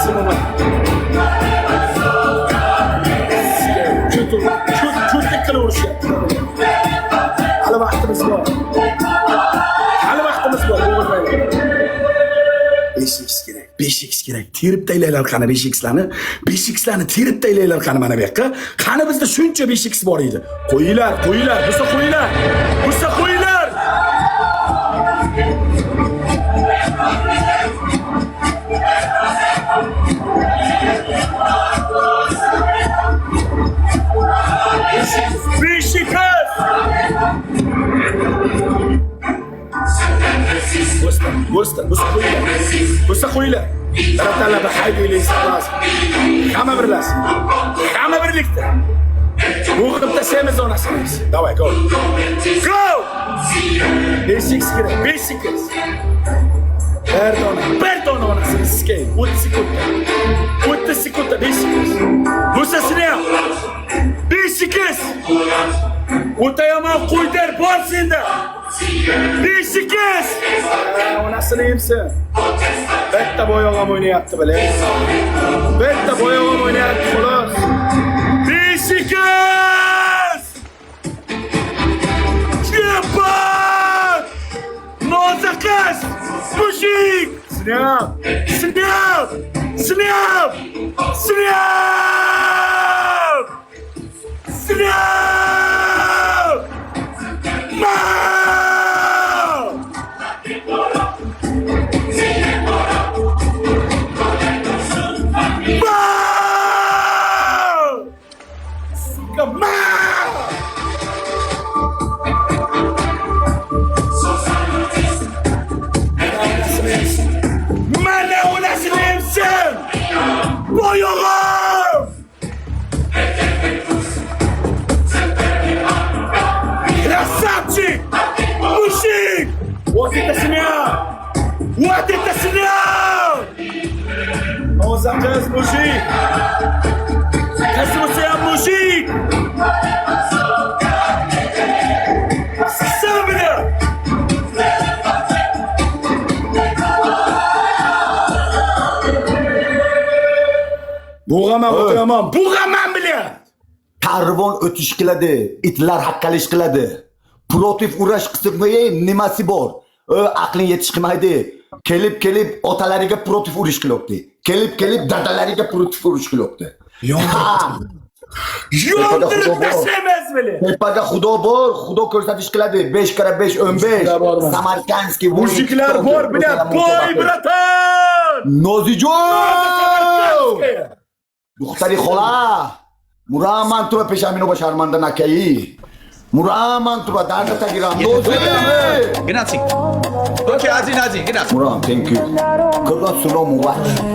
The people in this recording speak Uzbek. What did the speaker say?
maksimumi. Cho'tlik qilib urishyapti. Hali vaqtimiz bor. Bo'lmaydi. 5x kerak. 5x kerak. Terib taylaylar qani 5xlarni. 5xlarni terib taylaylar qani mana bu yoqqa. Qani bizda shuncha 5x bor edi. Qo'yinglar. Bo'lsa qo'yinglar. Bo'lsa qo'yinglar. Taraftlarga haydaylik lazım. Hamma birlikda. Bo'g'ib tashlaymiz onasini. Davay, go. 5x kerak, 5x. Perdona onasini skey. 30 sekundda 5x. Bo'lsa sinab. 5x. O'tayaman qo'ydir bor senda. 5x. Onasini yemsin. Bitta bo'yog'im o'ynayapti bile. Xolos. 5x. Yepat! Nozakas! Mushik! Snap! Mana onasini yemsin! Bo'yog'im! Красавчик! Мужик! Вот это снял! Ozaqız mujik! Kasmusiyam mujik! Sabra! Bo'g'aman bilan! Karvon o'tish qiladi, itlar haqqalish qiladi. Protiv urash qilsa nimasi bor? Aqling yetishmaydi. Kelib otalariga protiv urish qilyapti. Kelib dadalariga protiv urish qilyapti. Yondirib tashlaymiz bile. Tepaga xudo bor, xudo ko'rsatish qiladi. 5x5 15. Samarkandskiy mujiklar bor bilan boy bratan. Nozijon! Duxtari xola. Muraman tu peshamino ba sharmanda nakai. Muraman tu ba darda tagiram. Grazie. Ok, Azin, grazie. Muram, thank you. Ko'rgan sunom muvash.